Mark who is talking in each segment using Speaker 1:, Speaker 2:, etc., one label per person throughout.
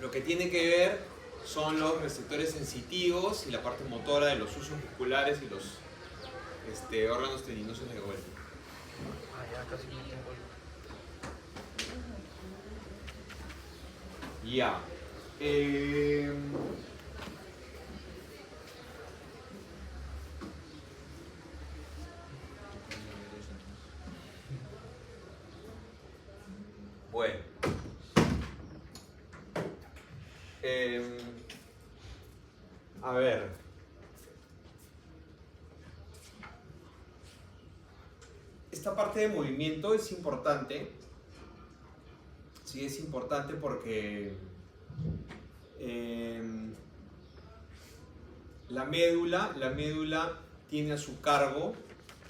Speaker 1: lo que tiene que ver son los receptores sensitivos y la parte motora de los usos musculares y los órganos tendinosos de Golgi.
Speaker 2: Ya casi no tengo.
Speaker 1: Ya. Bueno. A ver. Esta parte de movimiento es importante. Sí, es importante porque la médula tiene a su cargo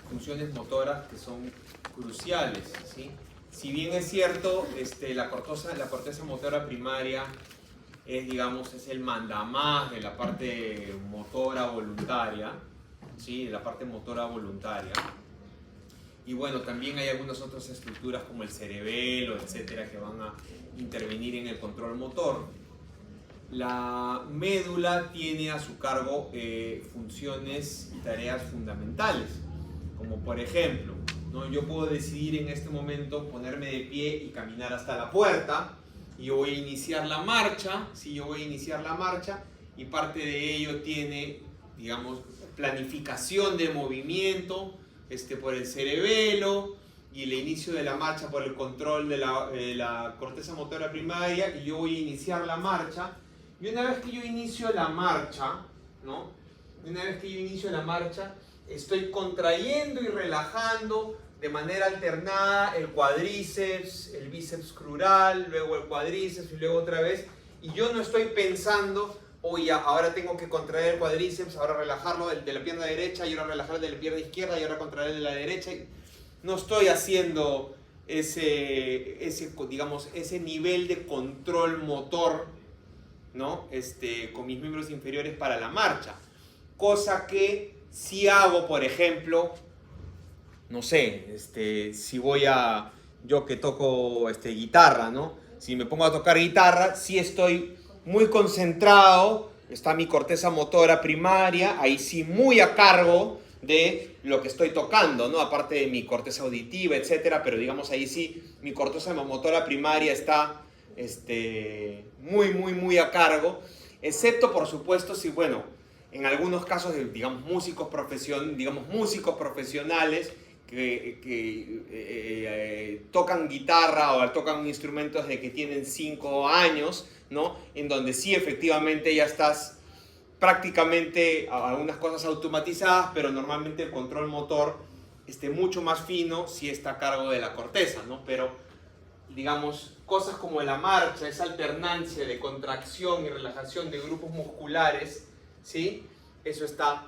Speaker 1: funciones motoras que son cruciales, ¿sí? Si bien es cierto, la corteza motora primaria es, digamos, es el mandamás de la parte motora voluntaria, ¿sí? De la parte motora voluntaria. Y bueno, también hay algunas otras estructuras como el cerebelo, etcétera, que van a intervenir en el control motor. La médula tiene a su cargo funciones y tareas fundamentales, como por ejemplo, ¿no? Yo puedo decidir en este momento ponerme de pie y caminar hasta la puerta, y yo voy a iniciar la marcha, ¿sí? Yo voy a iniciar la marcha, y parte de ello tiene, digamos, planificación de movimiento, por el cerebelo, y el inicio de la marcha por el control de la corteza motora primaria, y yo voy a iniciar la marcha. Y una vez que yo inicio la marcha, ¿no? Una vez que yo inicio la marcha, estoy contrayendo y relajando de manera alternada el cuádriceps, el bíceps crural, luego el cuádriceps y luego otra vez. Y yo no estoy pensando, oye, ahora tengo que contraer el cuádriceps, ahora relajarlo de la pierna derecha, y ahora relajarlo de la pierna izquierda, y ahora contraer el de la derecha. No estoy haciendo digamos, ese nivel de control motor, ¿no? Con mis miembros inferiores para la marcha. Cosa que si hago, por ejemplo, no sé, si voy a, yo que toco guitarra, ¿no? Si me pongo a tocar guitarra, sí estoy muy concentrado, está mi corteza motora primaria, ahí sí muy a cargo de lo que estoy tocando, ¿no? Aparte de mi corteza auditiva, etcétera, pero digamos ahí sí mi corteza motora primaria está muy a cargo, excepto por supuesto si, bueno, en algunos casos, digamos, músicos profesionales que tocan guitarra o tocan instrumentos desde que tienen 5 años, ¿no? En donde sí efectivamente ya estás prácticamente algunas cosas automatizadas, pero normalmente el control motor mucho más fino sí está a cargo de la corteza, ¿no? Pero digamos, cosas como la marcha, esa alternancia de contracción y relajación de grupos musculares, ¿sí? Eso está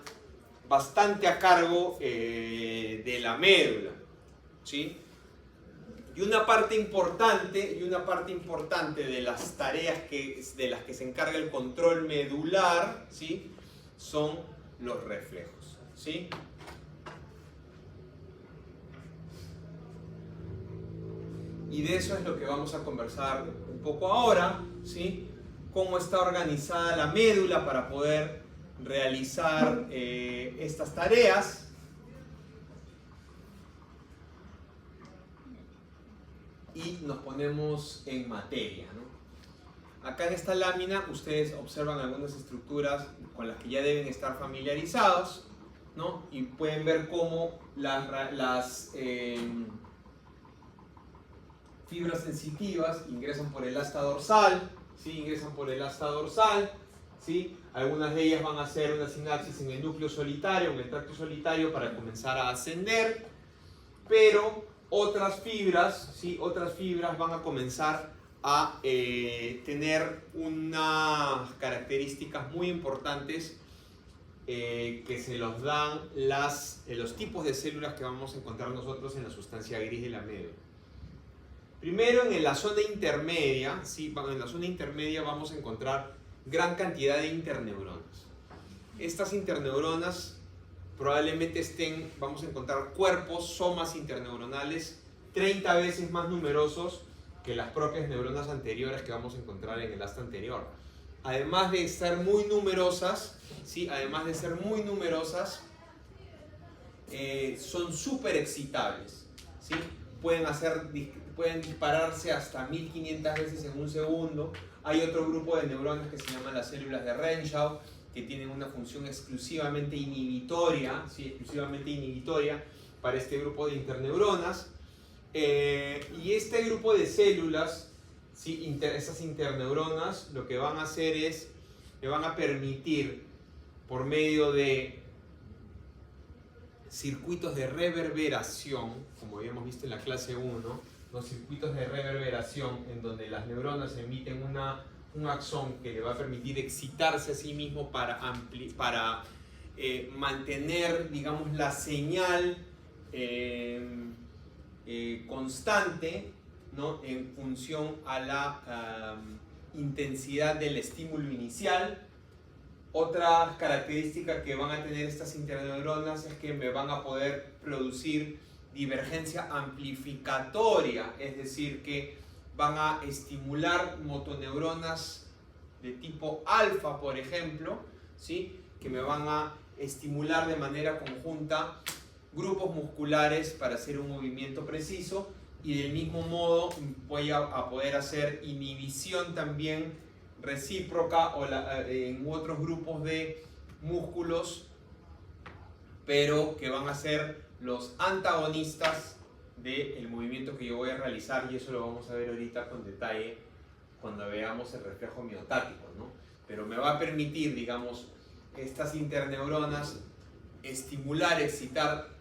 Speaker 1: bastante a cargo de la médula, ¿sí? Y una parte importante de las tareas de las que se encarga el control medular, ¿sí? Son los reflejos, ¿sí? Y de eso es lo que vamos a conversar un poco ahora, ¿sí? Cómo está organizada la médula para poder realizar estas tareas. Y nos ponemos en materia, ¿no? Acá en esta lámina ustedes observan algunas estructuras con las que ya deben estar familiarizados, ¿no? Y pueden ver cómo las fibras sensitivas ingresan por el asta dorsal, ¿sí? Ingresan por el asta dorsal, ¿sí? Algunas de ellas van a hacer una sinapsis en el núcleo solitario, en el tracto solitario, para comenzar a ascender, pero otras fibras, ¿sí? Otras fibras van a comenzar a tener unas características muy importantes que se los dan los tipos de células que vamos a encontrar nosotros en la sustancia gris de la médula. Primero, en la zona intermedia, ¿sí? En la zona intermedia vamos a encontrar gran cantidad de interneuronas. Estas interneuronas probablemente vamos a encontrar cuerpos, somas interneuronales 30 veces más numerosos que las propias neuronas anteriores que vamos a encontrar en el asta anterior. Además de estar muy numerosas, ¿sí? Además de ser muy numerosas, son súper excitables, ¿sí? Pueden dispararse hasta 1500 veces en un segundo. Hay otro grupo de neuronas que se llaman las células de Renshaw, que tienen una función exclusivamente inhibitoria, ¿sí? Exclusivamente inhibitoria para este grupo de interneuronas. Y este grupo de células, ¿sí? Esas interneuronas, lo que van a hacer es, le van a permitir, por medio de circuitos de reverberación, como habíamos visto en la clase 1, los circuitos de reverberación en donde las neuronas emiten un axón que le va a permitir excitarse a sí mismo para mantener, digamos, la señal constante, ¿no? En función a la intensidad del estímulo inicial. Otra característica que van a tener estas interneuronas es que me van a poder producir divergencia amplificatoria, es decir, que van a estimular motoneuronas de tipo alfa, por ejemplo, ¿sí? Que me van a estimular de manera conjunta grupos musculares para hacer un movimiento preciso, y del mismo modo voy a poder hacer inhibición también recíproca en otros grupos de músculos, pero que van a ser los antagonistas del movimiento que yo voy a realizar, y eso lo vamos a ver ahorita con detalle cuando veamos el reflejo miotático, ¿no? Pero me va a permitir, digamos, estas interneuronas estimular, excitar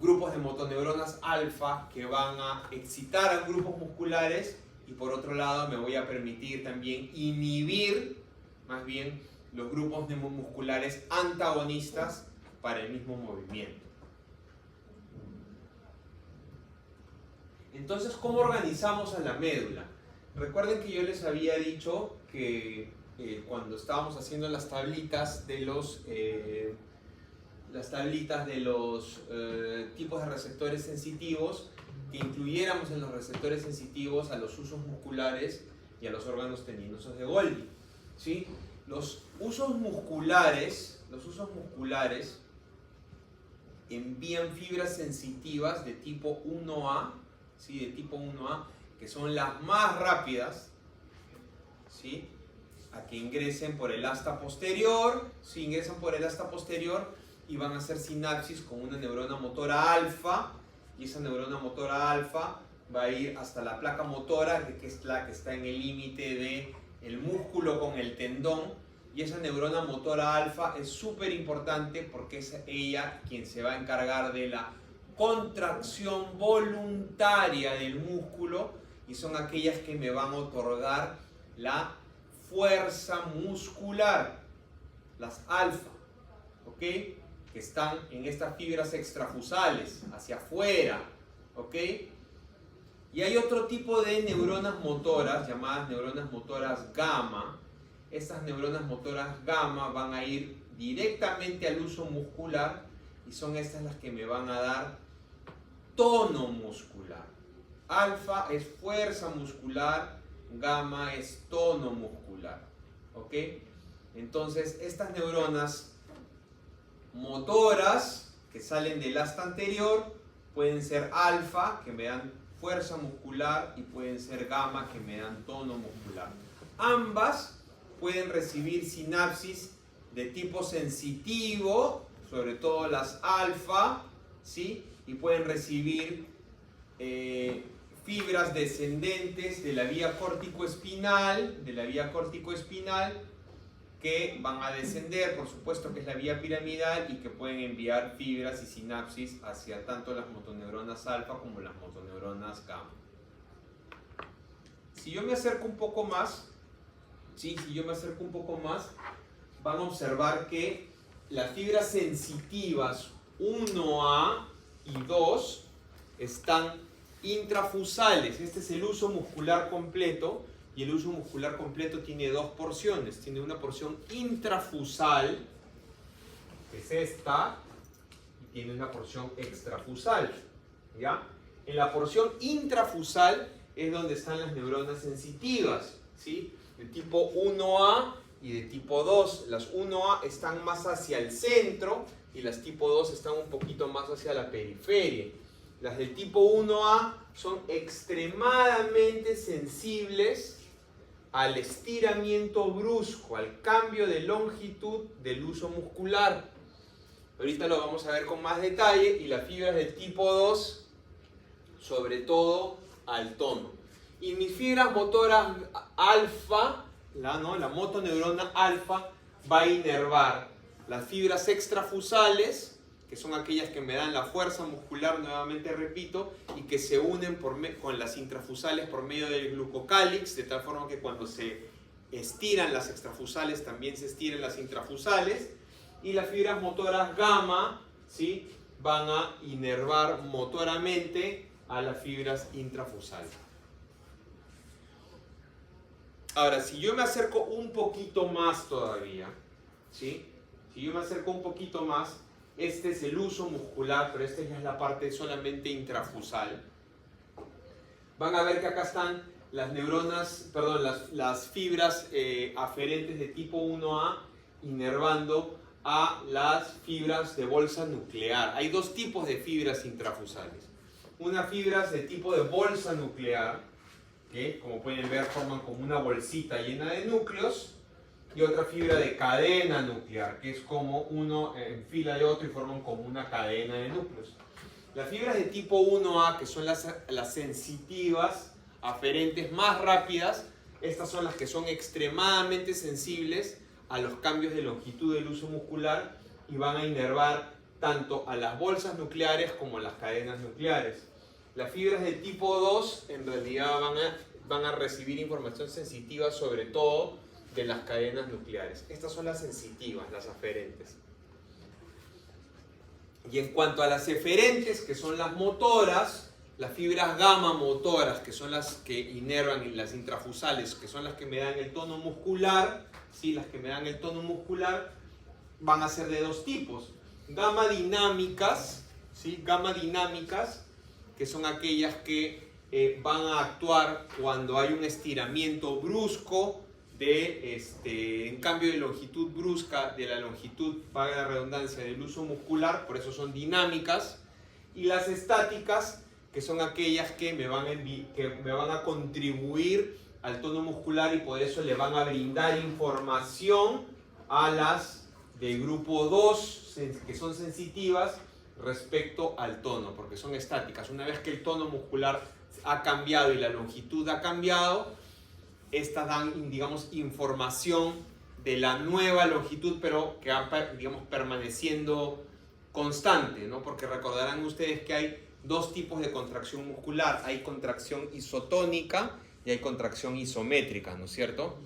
Speaker 1: grupos de motoneuronas alfa que van a excitar a grupos musculares, y por otro lado me voy a permitir también inhibir más bien los grupos musculares antagonistas para el mismo movimiento. Entonces, ¿cómo organizamos a la médula? Recuerden que yo les había dicho que cuando estábamos haciendo las tablitas de los tipos de receptores sensitivos, que incluyéramos en los receptores sensitivos a los usos musculares y a los órganos tendinosos de Golgi, ¿sí? Los usos musculares envían fibras sensitivas de tipo 1A, ¿sí? De tipo 1A, que son las más rápidas, ¿sí? A que ingresen por el asta posterior, ¿sí? Ingresan por el asta posterior y van a hacer sinapsis con una neurona motora alfa, y esa neurona motora alfa va a ir hasta la placa motora, que es la que está en el límite del músculo con el tendón, y esa neurona motora alfa es súper importante porque es ella quien se va a encargar de la contracción voluntaria del músculo, y son aquellas que me van a otorgar la fuerza muscular, las alfa, ¿ok? Que están en estas fibras extrafusales, hacia afuera, ¿ok? Y hay otro tipo de neuronas motoras, llamadas neuronas motoras gamma. Estas neuronas motoras gamma van a ir directamente al uso muscular, y son estas las que me van a dar tono muscular. Alfa es fuerza muscular, gamma es tono muscular, ¿ok? Entonces, estas neuronas motoras que salen del asta anterior pueden ser alfa, que me dan fuerza muscular, y pueden ser gamma, que me dan tono muscular. Ambas pueden recibir sinapsis de tipo sensitivo, sobre todo las alfa, ¿sí? Y pueden recibir fibras descendentes de la vía córtico-espinal, que van a descender, por supuesto que es la vía piramidal, y que pueden enviar fibras y sinapsis hacia tanto las motoneuronas alfa como las motoneuronas gamma. Si yo me acerco un poco más, van a observar que las fibras sensitivas 1A y 2 están intrafusales. Este es el uso muscular completo, y el uso muscular completo tiene dos porciones. Tiene una porción intrafusal, que es esta, y tiene una porción extrafusal, ¿ya? En la porción intrafusal es donde están las neuronas sensitivas, ¿sí? De tipo 1A y de tipo 2. Las 1A están más hacia el centro y las tipo 2 están un poquito más hacia la periferia. Las del tipo 1A son extremadamente sensibles al estiramiento brusco, al cambio de longitud del uso muscular. Ahorita lo vamos a ver con más detalle. Y las fibras del tipo 2, sobre todo al tono. Y mis fibras motoras alfa, la motoneurona alfa, va a inervar las fibras extrafusales, que son aquellas que me dan la fuerza muscular, nuevamente repito, y que se unen con las intrafusales por medio del glucocálix, de tal forma que cuando se estiran las extrafusales también se estiran las intrafusales. Y las fibras motoras gamma, ¿sí?, van a inervar motoramente a las fibras intrafusales. Ahora, si yo me acerco un poquito más todavía, ¿sí? Si yo me acerco un poquito más, este es el uso muscular, pero esta ya es la parte solamente intrafusal. Van a ver que acá están las neuronas, perdón, las fibras aferentes de tipo 1A inervando a las fibras de bolsa nuclear. Hay dos tipos de fibras intrafusales. Unas fibras de tipo de bolsa nuclear, que como pueden ver forman como una bolsita llena de núcleos, y otra fibra de cadena nuclear, que es como uno en fila de otro y forman como una cadena de núcleos. Las fibras de tipo 1A, que son las sensitivas, aferentes más rápidas, estas son las que son extremadamente sensibles a los cambios de longitud del uso muscular y van a inervar tanto a las bolsas nucleares como a las cadenas nucleares. Las fibras de tipo 2 en realidad van a recibir información sensitiva sobre todo de las cadenas nucleares. Estas son las sensitivas, las aferentes. Y en cuanto a las eferentes, que son las motoras, las fibras gamma motoras, que son las que inervan, y las intrafusales, que son las que me dan el tono muscular, ¿sí? Las que me dan el tono muscular van a ser de dos tipos. Gamma dinámicas, ¿sí? Gamma dinámicas, que son aquellas que van a actuar cuando hay un estiramiento brusco en cambio de longitud brusca de la longitud, valga la redundancia, del uso muscular, por eso son dinámicas. Y las estáticas, que son aquellas que me van a contribuir al tono muscular y por eso le van a brindar información a las del grupo 2, que son sensitivas, respecto al tono, porque son estáticas. Una vez que el tono muscular ha cambiado y la longitud ha cambiado, estas dan, digamos, información de la nueva longitud, pero que va, digamos, permaneciendo constante, ¿no? Porque recordarán ustedes que hay dos tipos de contracción muscular. Hay contracción isotónica y hay contracción isométrica, ¿no es cierto?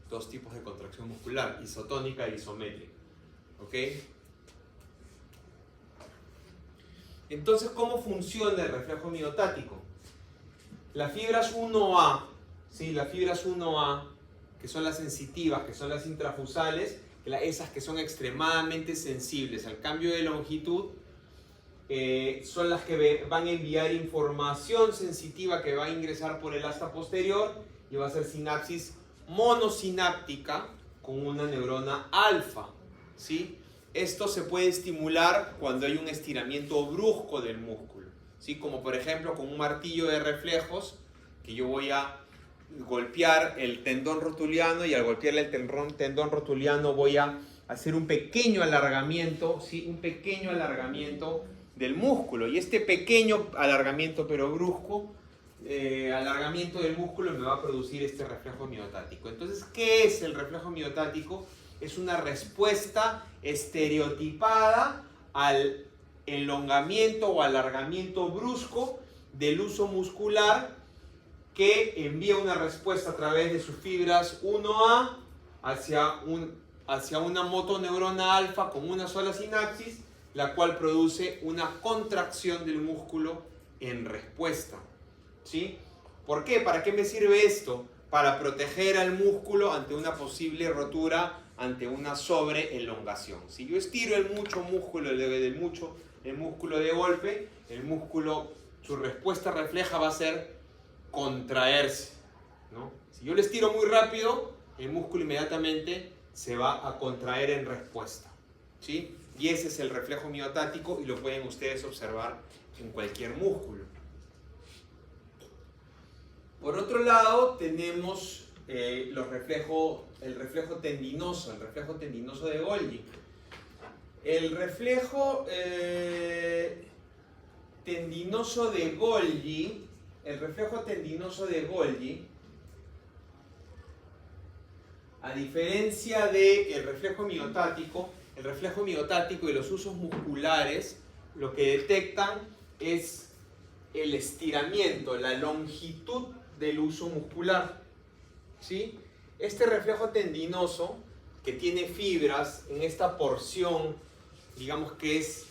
Speaker 1: Dos tipos de contracción muscular, isotónica e isométrica. ¿Ok? Entonces, ¿cómo funciona el reflejo miotático? Las fibras 1A, ¿sí? Las fibras 1A, que son las sensitivas, que son las intrafusales, esas que son extremadamente sensibles al cambio de longitud, son las que van a enviar información sensitiva que va a ingresar por el asta posterior y va a ser sinapsis monosináptica con una neurona alfa, ¿sí? Esto se puede estimular cuando hay un estiramiento brusco del músculo, ¿sí? Como por ejemplo con un martillo de reflejos, que yo voy a golpear el tendón rotuliano y al golpear el tendón rotuliano voy a hacer un pequeño alargamiento, ¿sí? Un pequeño alargamiento del músculo, y este pequeño alargamiento pero brusco, alargamiento del músculo me va a producir este reflejo miotático. Entonces, ¿qué es el reflejo miotático? Es una respuesta estereotipada al elongamiento o alargamiento brusco del uso muscular, que envía una respuesta a través de sus fibras 1A hacia una motoneurona alfa con una sola sinapsis, la cual produce una contracción del músculo en respuesta, ¿sí? ¿Por qué? ¿Para qué me sirve esto? Para proteger al músculo ante una posible rotura, ante una sobreelongación. Si yo estiro el músculo de golpe, el músculo su respuesta refleja va a ser contraerse, ¿no? Si yo le estiro muy rápido, el músculo inmediatamente se va a contraer en respuesta, ¿sí? Y ese es el reflejo miotático y lo pueden ustedes observar en cualquier músculo. Por otro lado, tenemos el reflejo tendinoso de Golgi. El reflejo tendinoso de Golgi, a diferencia del reflejo miotático y los usos musculares, lo que detectan es el estiramiento, la longitud del uso muscular, ¿sí? Este reflejo tendinoso, que tiene fibras en esta porción, digamos que es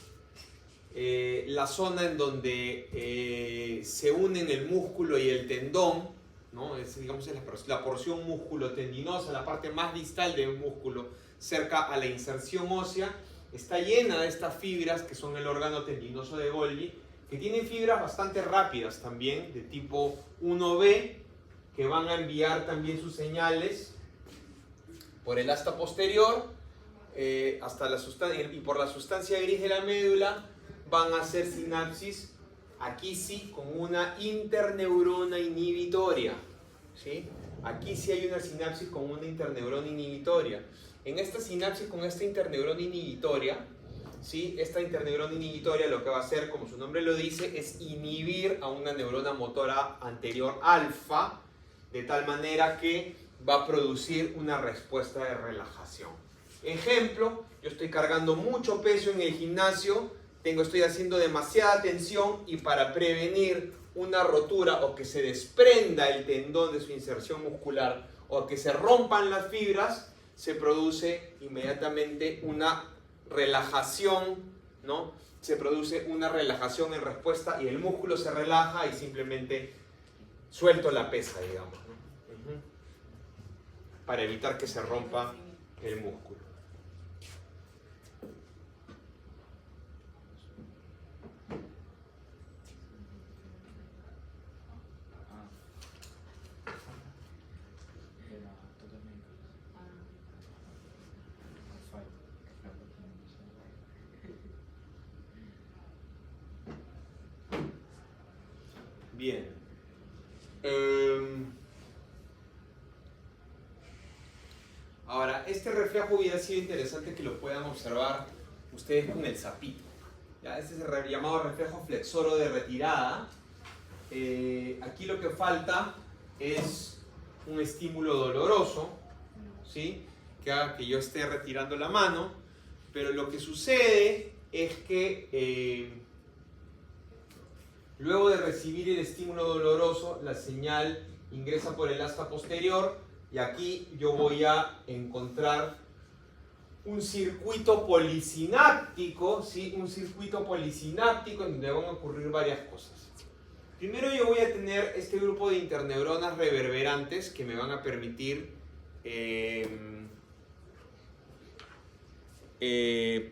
Speaker 1: la zona en donde se unen el músculo y el tendón, ¿no? Digamos, es la porción músculo-tendinosa, la parte más distal del músculo, cerca a la inserción ósea, está llena de estas fibras que son el órgano tendinoso de Golgi, que tienen fibras bastante rápidas también, de tipo 1B, que van a enviar también sus señales por el asta posterior hasta la sustancia, y por la sustancia gris de la médula van a hacer sinapsis, aquí sí, con una interneurona inhibitoria, ¿sí? Aquí sí hay una sinapsis con una interneurona inhibitoria. En esta sinapsis con esta interneurona inhibitoria, ¿sí? Esta interneurona inhibitoria lo que va a hacer, como su nombre lo dice, es inhibir a una neurona motora anterior alfa, de tal manera que va a producir una respuesta de relajación. Ejemplo, yo estoy cargando mucho peso en el gimnasio, estoy haciendo demasiada tensión, y para prevenir una rotura o que se desprenda el tendón de su inserción muscular o que se rompan las fibras, se produce inmediatamente una relajación, ¿no? Se produce una relajación en respuesta y el músculo se relaja y simplemente suelto la pesa, digamos, ¿no? Para evitar que se rompa el músculo. Bien. Ahora, este reflejo hubiera sido interesante que lo puedan observar ustedes con el sapito. ¿Ya? Este es el llamado reflejo flexoro de retirada. Aquí lo que falta es un estímulo doloroso, ¿sí? Que haga que yo esté retirando la mano, pero lo que sucede es que luego de recibir el estímulo doloroso, la señal ingresa por el asta posterior y aquí yo voy a encontrar un circuito polisináptico, ¿sí? Un circuito polisináptico en donde van a ocurrir varias cosas. Primero yo voy a tener este grupo de interneuronas reverberantes que me van a permitir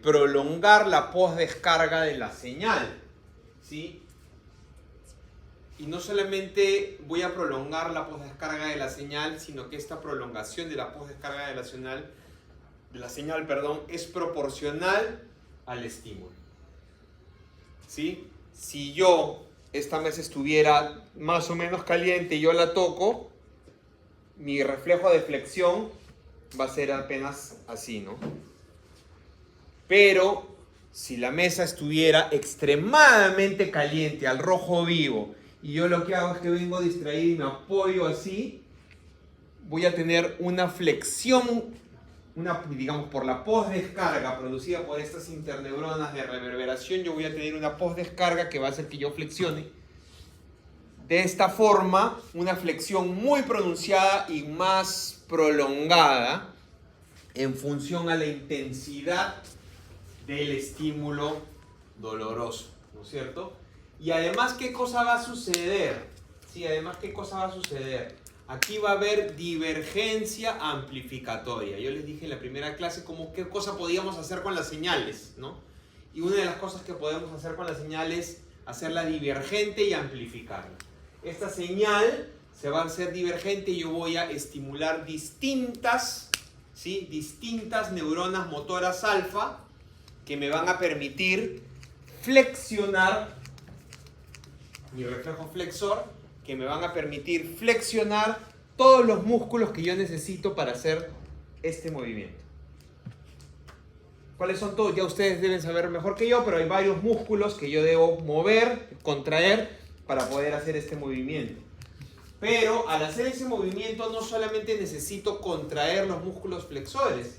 Speaker 1: prolongar la posdescarga de la señal, ¿sí? Y no solamente voy a prolongar la posdescarga de la señal, sino que esta prolongación de la posdescarga de la señal, es proporcional al estímulo, ¿sí? Si esta mesa estuviera más o menos caliente y yo la toco, mi reflejo de flexión va a ser apenas así, ¿no? Pero si la mesa estuviera extremadamente caliente, al rojo vivo, y yo lo que hago es que vengo distraído y me apoyo así, voy a tener una flexión, digamos, por la posdescarga producida por estas interneuronas de reverberación, yo voy a tener una posdescarga que va a hacer que yo flexione. De esta forma, una flexión muy pronunciada y más prolongada en función a la intensidad del estímulo doloroso, ¿no es cierto? Y además, ¿qué cosa va a suceder? Sí, además, ¿qué cosa va a suceder? Aquí va a haber divergencia amplificatoria. Yo les dije en la primera clase qué cosa podíamos hacer con las señales, ¿no? Y una de las cosas que podemos hacer con las señales hacerla divergente y amplificarla. Esta señal se va a hacer divergente y yo voy a estimular distintas neuronas motoras alfa que me van a permitir flexionar mi reflejo flexor, que me van a permitir flexionar todos los músculos que yo necesito para hacer este movimiento. ¿Cuáles son todos? Ya ustedes deben saber mejor que yo, pero hay varios músculos que yo debo mover, contraer para poder hacer este movimiento. Pero al hacer ese movimiento no solamente necesito contraer los músculos flexores,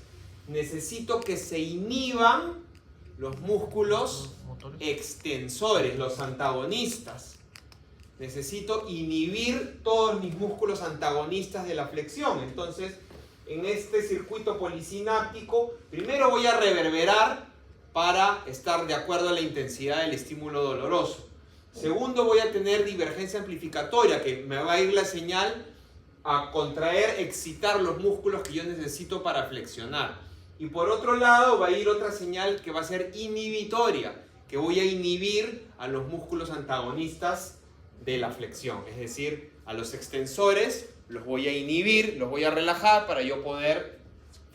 Speaker 1: necesito que se inhiban los músculos extensores, los antagonistas. Necesito inhibir todos mis músculos antagonistas de la flexión. Entonces, en este circuito polisináptico, primero voy a reverberar para estar de acuerdo a la intensidad del estímulo doloroso. Segundo, voy a tener divergencia amplificatoria, que me va a ir la señal a contraer, excitar los músculos que yo necesito para flexionar. Y por otro lado, va a ir otra señal que va a ser inhibitoria, que voy a inhibir a los músculos antagonistas de la flexión. Es decir, a los extensores los voy a inhibir, los voy a relajar para yo poder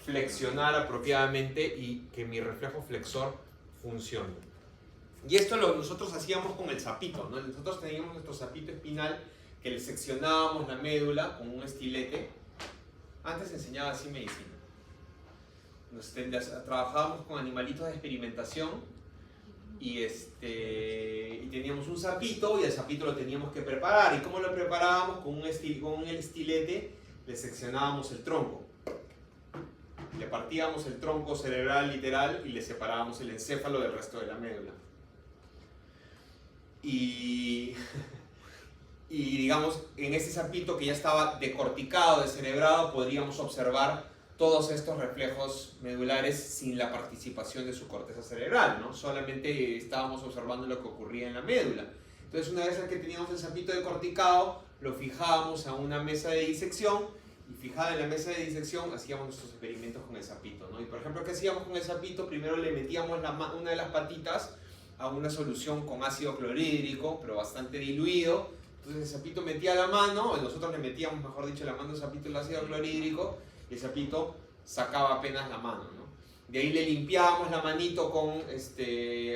Speaker 1: flexionar apropiadamente y que mi reflejo flexor funcione. Y esto nosotros hacíamos con el sapito, ¿no? Nosotros teníamos nuestro sapito espinal que le seccionábamos la médula con un estilete. Antes se enseñaba así medicina. Trabajábamos con animalitos de experimentación y teníamos un sapito y el sapito lo teníamos que preparar. ¿Y cómo lo preparábamos? Con el estilete le seccionábamos el tronco. Le partíamos el tronco cerebral literal y le separábamos el encéfalo del resto de la médula. Y digamos, en ese sapito que ya estaba decorticado, descerebrado, podríamos observar todos estos reflejos medulares sin la participación de su corteza cerebral, ¿no? Solamente estábamos observando lo que ocurría en la médula. Entonces, una vez que teníamos el sapito decorticado, lo fijábamos a una mesa de disección y fijada en la mesa de disección hacíamos nuestros experimentos con el sapito, ¿no? Y por ejemplo, ¿qué hacíamos con el sapito? Primero le metíamos una de las patitas a una solución con ácido clorhídrico, pero bastante diluido. Entonces el sapito metía la mano, o nosotros le metíamos, mejor dicho, la mano del sapito el ácido clorhídrico, y el sapito sacaba apenas la mano, ¿no? De ahí le limpiábamos la manito con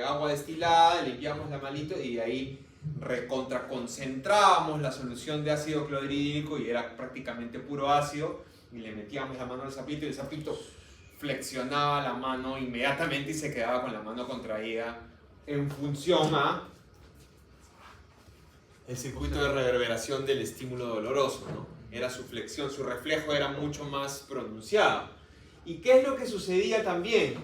Speaker 1: agua destilada, limpiábamos la manito y de ahí recontraconcentrábamos la solución de ácido clorhídrico y era prácticamente puro ácido, y le metíamos la mano al sapito y el sapito flexionaba la mano inmediatamente y se quedaba con la mano contraída en función a el circuito de reverberación del estímulo doloroso, ¿no? Era su flexión, su reflejo era mucho más pronunciado. ¿Y qué es lo que sucedía también?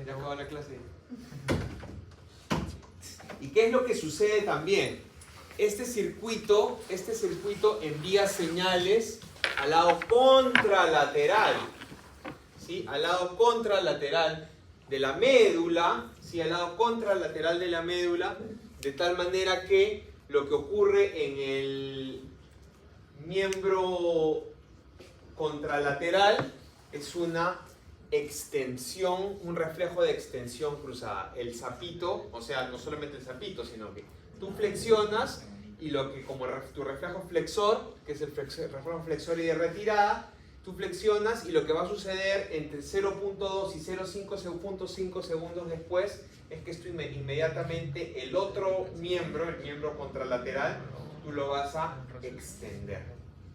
Speaker 1: Ya acabó la clase. ¿Y qué es lo que sucede también? Este circuito envía señales al lado contralateral, ¿sí? Al lado contralateral de la médula, ¿sí? Al lado contralateral de la médula, de tal manera que lo que ocurre en el miembro contralateral es una extensión, un reflejo de extensión cruzada. El sapito, o sea, no solamente el sapito, sino que tú flexionas y lo que como tu reflejo flexor, que es el reflejo flexor y de retirada, tú flexionas y lo que va a suceder entre 0.2 y 0.5 segundos después es que esto inmediatamente el otro miembro, el miembro contralateral, tú lo vas a extender.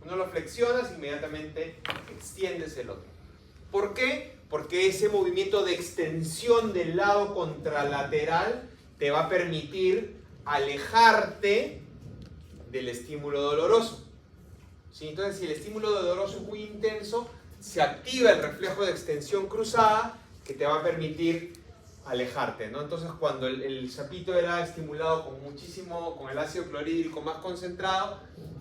Speaker 1: Uno lo flexionas, inmediatamente extiendes el otro. ¿Por qué? Porque ese movimiento de extensión del lado contralateral te va a permitir alejarte del estímulo doloroso. ¿Sí? Entonces, si el estímulo doloroso es muy intenso, se activa el reflejo de extensión cruzada que te va a permitir alejarte, ¿no? Entonces, cuando el sapito era estimulado con el ácido clorhídrico más concentrado,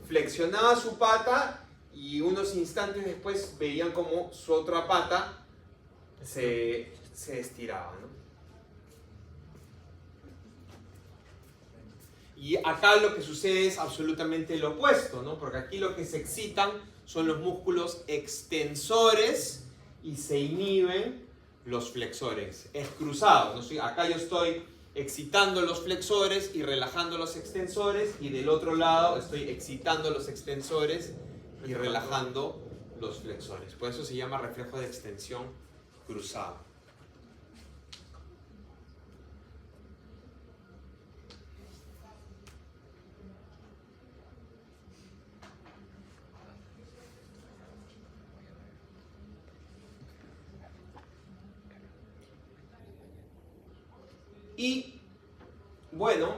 Speaker 1: flexionaba su pata y unos instantes después veían como su otra pata se estiraba, ¿no? Y acá lo que sucede es absolutamente lo opuesto, ¿no? Porque aquí lo que se excitan son los músculos extensores y se inhiben los flexores. Es cruzado, ¿no? Acá yo estoy excitando los flexores y relajando los extensores, y del otro lado estoy excitando los extensores y relajando los flexores. Por eso se llama reflejo de extensión cruzado. Y bueno,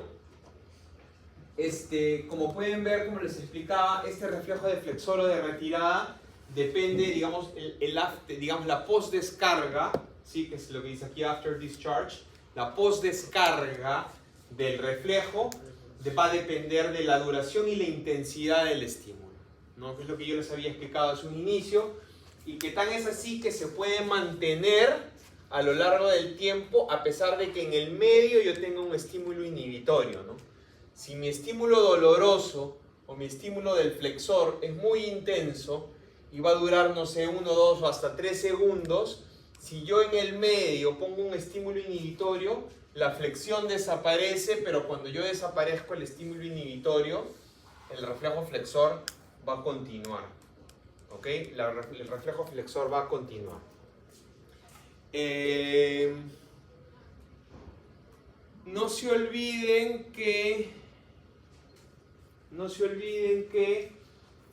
Speaker 1: como pueden ver, como les explicaba, este reflejo de flexor o de retirada depende, digamos, digamos la post-descarga, ¿sí? Que es lo que dice aquí, after discharge. La post-descarga del reflejo va a depender de la duración y la intensidad del estímulo, ¿no? Que es lo que yo les había explicado hace un inicio, y que tan es así que se puede mantener a lo largo del tiempo, a pesar de que en el medio yo tenga un estímulo inhibitorio, ¿no? Si mi estímulo doloroso o mi estímulo del flexor es muy intenso y va a durar, no sé, 1, 2 o hasta 3 segundos, si yo en el medio pongo un estímulo inhibitorio, la flexión desaparece, pero cuando yo desaparezco el estímulo inhibitorio, el reflejo flexor va a continuar, ¿ok? El reflejo flexor va a continuar. No se olviden que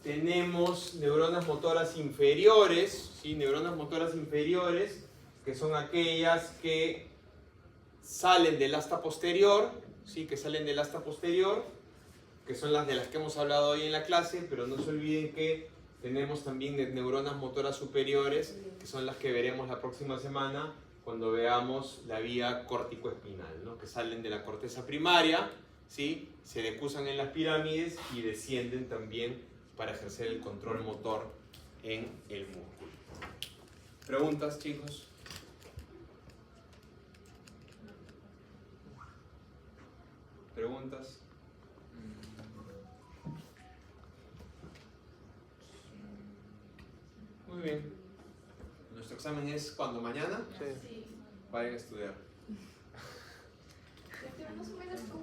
Speaker 1: tenemos neuronas motoras inferiores, ¿sí? Neuronas motoras inferiores, que son aquellas que salen del asta posterior, ¿sí? Que son las de las que hemos hablado hoy en la clase, pero no se olviden que tenemos también neuronas motoras superiores, que son las que veremos la próxima semana cuando veamos la vía córtico-espinal, ¿no? Que salen de la corteza primaria, ¿sí? Se decusan en las pirámides y descienden también para ejercer el control motor en el músculo. ¿Preguntas, chicos? ¿Preguntas? Muy bien. Nuestro examen es ¿cuándo? ¿Mañana?
Speaker 2: Sí.
Speaker 3: Sí.
Speaker 1: Vayan a estudiar.
Speaker 3: Más o menos como